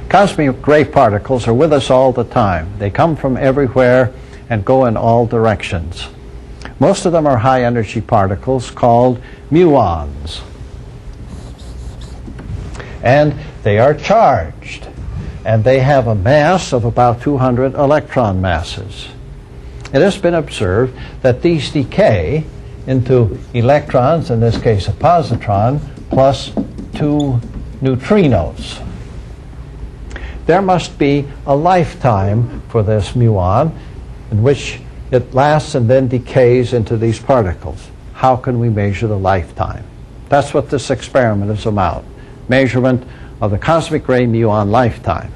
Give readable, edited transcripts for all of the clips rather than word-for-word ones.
Cosmic ray particles are with us all the time. They come from everywhere and go in all directions. Most of them are high energy particles called muons. And they are charged. And they have a mass of about 200 electron masses. It has been observed that these decay into electrons, in this case a positron, plus 2 neutrinos. There must be a lifetime for this muon in which it lasts and then decays into these particles. How can we measure the lifetime? That's what this experiment is about. Measurement of the cosmic ray muon lifetime.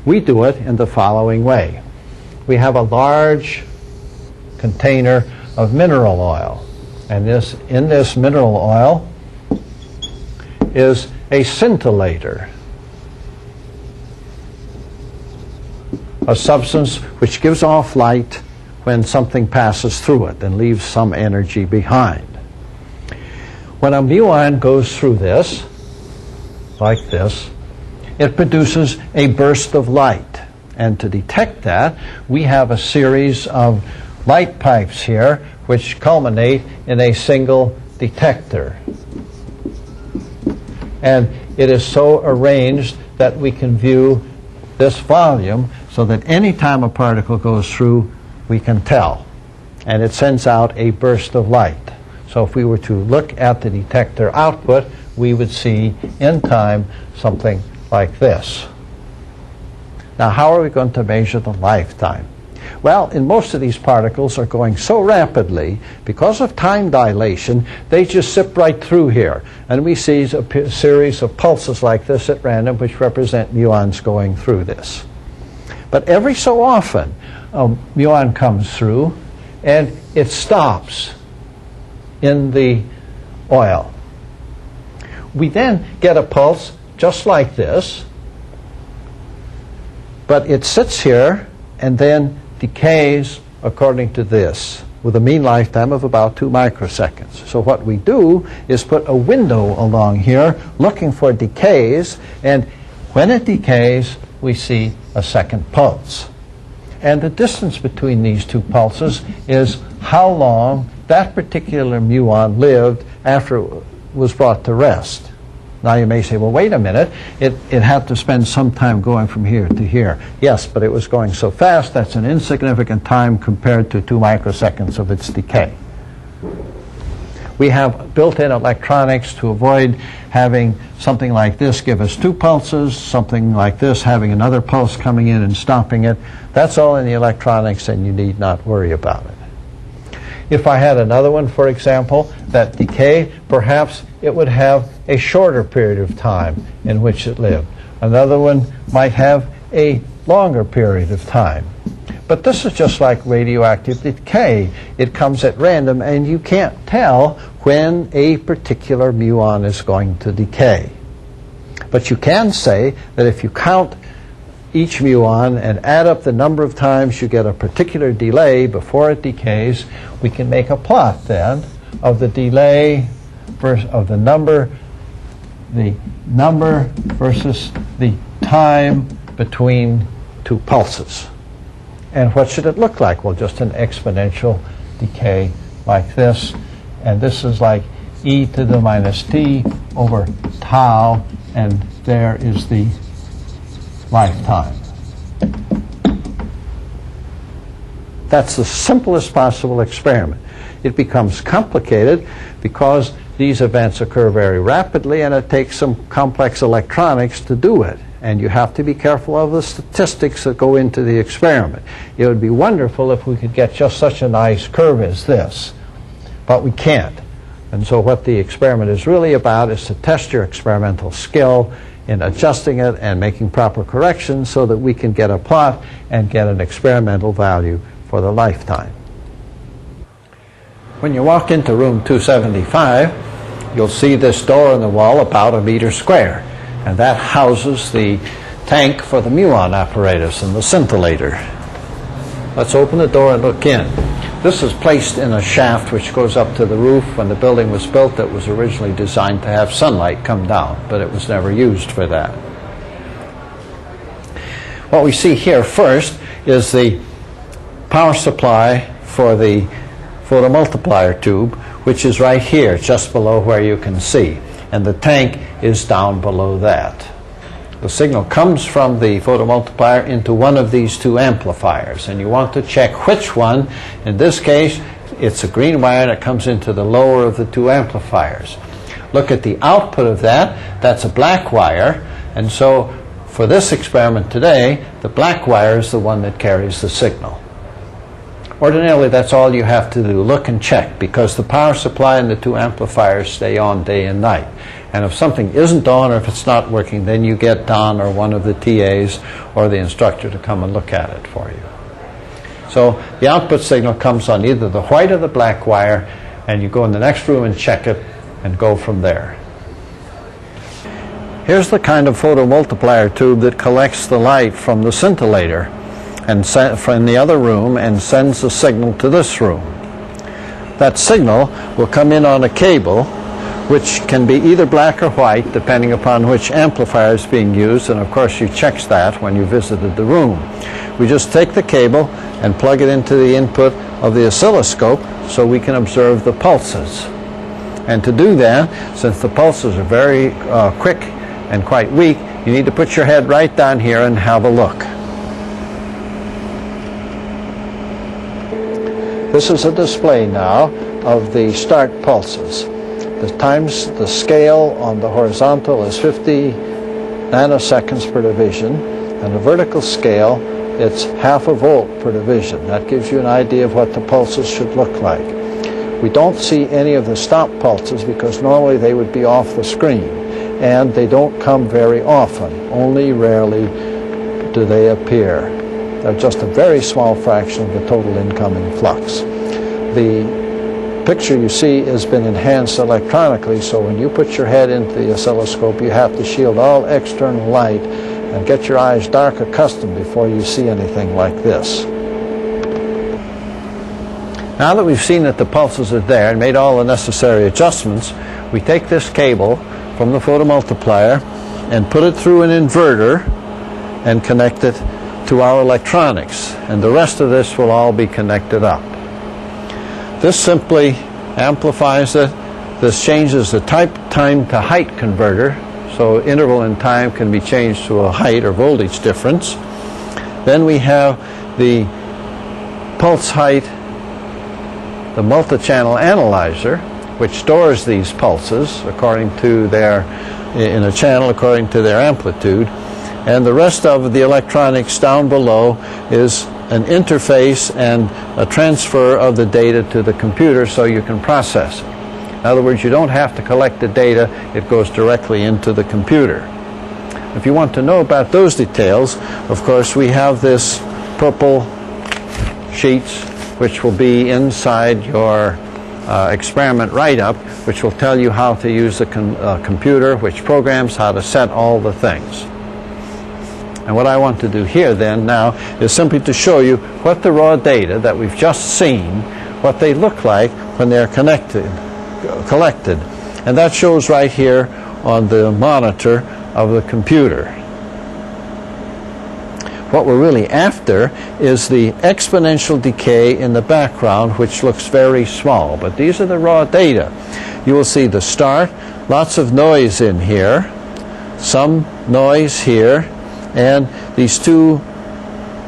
We do it in the following way. We have a large container of mineral oil. And in this mineral oil is a scintillator, a substance which gives off light when something passes through it and leaves some energy behind. When a muon goes through this, like this, it produces a burst of light. And to detect that, we have a series of light pipes here which culminate in a single detector. And it is so arranged that we can view this volume so that any time a particle goes through, we can tell. And it sends out a burst of light. So if we were to look at the detector output, we would see in time something like this. Now, how are we going to measure the lifetime? Well, in most of these particles are going so rapidly, because of time dilation, they just zip right through here. And we see a series of pulses like this at random, which represent muons going through this. But every so often, a muon comes through, and it stops in the oil. We then get a pulse just like this, but it sits here and then decays according to this, with a mean lifetime of about 2 microseconds. So what we do is put a window along here looking for decays, and when it decays, we see a second pulse. And the distance between these two pulses is how long that particular muon lived after it was brought to rest. Now you may say, well, wait a minute, it had to spend some time going from here to here. Yes, but it was going so fast, that's an insignificant time compared to 2 microseconds of its decay. We have built-in electronics to avoid having something like this give us 2 pulses, something like this having another pulse coming in and stopping it. That's all in the electronics, and you need not worry about it. If I had another one, for example, that decay, perhaps it would have a shorter period of time in which it lived. Another one might have a longer period of time. But this is just like radioactive decay. It comes at random, and you can't tell when a particular muon is going to decay. But you can say that if you count each muon and add up the number of times you get a particular delay before it decays, we can make a plot then of the delay of the number versus the time between 2 pulses. And what should it look like? Well, just an exponential decay like this. And this is like e to the minus t over tau, and there is the lifetime. That's the simplest possible experiment. It becomes complicated because these events occur very rapidly, and it takes some complex electronics to do it. And you have to be careful of the statistics that go into the experiment. It would be wonderful if we could get just such a nice curve as this, but we can't. And so what the experiment is really about is to test your experimental skill in adjusting it and making proper corrections so that we can get a plot and get an experimental value for the lifetime. When you walk into room 275, you'll see this door in the wall about 1 meter square, and that houses the tank for the muon apparatus and the scintillator. Let's open the door and look in. This is placed in a shaft which goes up to the roof. When the building was built, it was originally designed to have sunlight come down, but it was never used for that. What we see here first is the power supply for the photomultiplier tube, which is right here, just below where you can see. And the tank is down below that. The signal comes from the photomultiplier into one of these two amplifiers, and you want to check which one. In this case, it's a green wire that comes into the lower of the two amplifiers. Look at the output of that. That's a black wire, and so for this experiment today, the black wire is the one that carries the signal. Ordinarily, that's all you have to do, look and check, because the power supply and the two amplifiers stay on day and night. And if something isn't on or if it's not working, then you get Don or one of the TAs or the instructor to come and look at it for you. So the output signal comes on either the white or the black wire, and you go in the next room and check it and go from there. Here's the kind of photomultiplier tube that collects the light from the scintillator and from the other room and sends the signal to this room. That signal will come in on a cable, which can be either black or white depending upon which amplifier is being used, and of course you check that when you visited the room. We just take the cable and plug it into the input of the oscilloscope so we can observe the pulses. And to do that, since the pulses are very quick and quite weak, you need to put your head right down here and have a look. This is a display now of the start pulses. The scale on the horizontal is 50 nanoseconds per division, and the vertical scale, it's half a volt per division. That gives you an idea of what the pulses should look like. We don't see any of the stop pulses because normally they would be off the screen, and they don't come very often. Only rarely do they appear. They're just a very small fraction of the total incoming flux. The picture you see has been enhanced electronically, so when you put your head into the oscilloscope, you have to shield all external light and get your eyes dark accustomed before you see anything like this. Now that we've seen that the pulses are there and made all the necessary adjustments, we take this cable from the photomultiplier and put it through an inverter and connect it to our electronics, and the rest of this will all be connected up. This simply amplifies it. This changes the time to height converter, so interval in time can be changed to a height or voltage difference. Then we have the pulse height, the multi-channel analyzer, which stores these pulses according to in a channel according to their amplitude. And the rest of the electronics down below is an interface and a transfer of the data to the computer so you can process it. In other words, you don't have to collect the data, it goes directly into the computer. If you want to know about those details, of course, we have this purple sheets which will be inside your experiment write-up, which will tell you how to use the computer, which programs, how to set all the things. And what I want to do here then now is simply to show you what the raw data that we've just seen, what they look like when they're collected. And that shows right here on the monitor of the computer. What we're really after is the exponential decay in the background, which looks very small. But these are the raw data. You will see the start, lots of noise in here, some noise here, and these two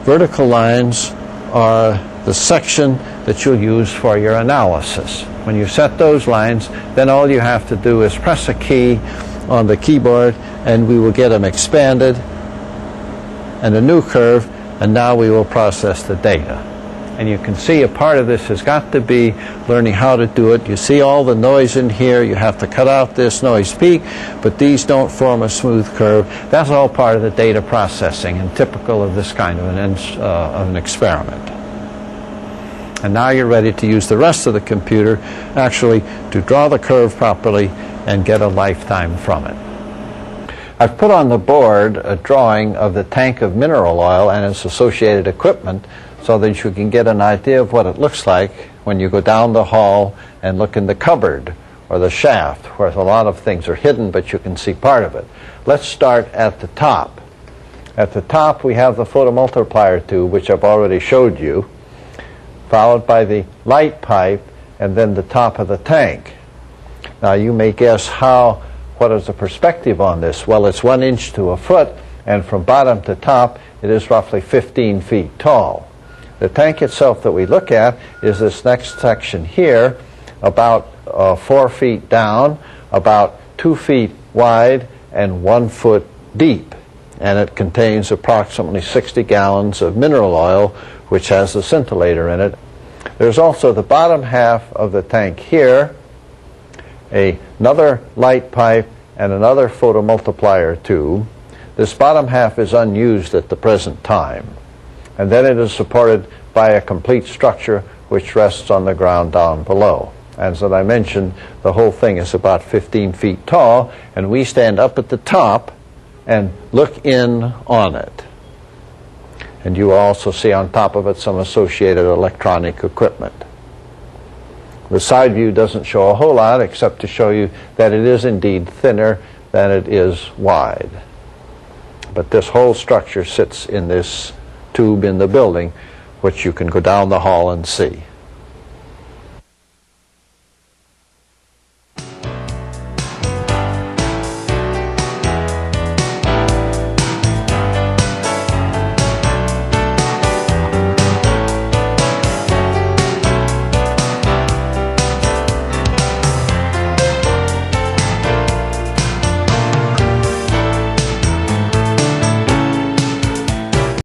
vertical lines are the section that you'll use for your analysis. When you set those lines, then all you have to do is press a key on the keyboard and we will get them expanded and a new curve, and now we will process the data. And you can see a part of this has got to be learning how to do it. You see all the noise in here. You have to cut out this noise peak, but these don't form a smooth curve. That's all part of the data processing and typical of this kind of an experiment. And now you're ready to use the rest of the computer actually to draw the curve properly and get a lifetime from it. I've put on the board a drawing of the tank of mineral oil and its associated equipment so that you can get an idea of what it looks like when you go down the hall and look in the cupboard or the shaft, where a lot of things are hidden, but you can see part of it. Let's start at the top. At the top we have the photomultiplier tube, which I've already showed you, followed by the light pipe, and then the top of the tank. Now you may guess what is the perspective on this? Well, it's 1 inch to a foot, and from bottom to top it is roughly 15 feet tall. The tank itself that we look at is this next section here, about 4 feet down, about 2 feet wide, and 1 foot deep. And it contains approximately 60 gallons of mineral oil, which has the scintillator in it. There's also the bottom half of the tank here, another light pipe, and another photomultiplier tube. This bottom half is unused at the present time. And then it is supported by a complete structure which rests on the ground down below. As I mentioned, the whole thing is about 15 feet tall, and we stand up at the top and look in on it. And you also see on top of it some associated electronic equipment. The side view doesn't show a whole lot except to show you that it is indeed thinner than it is wide. But this whole structure sits in this tube in the building, which you can go down the hall and see.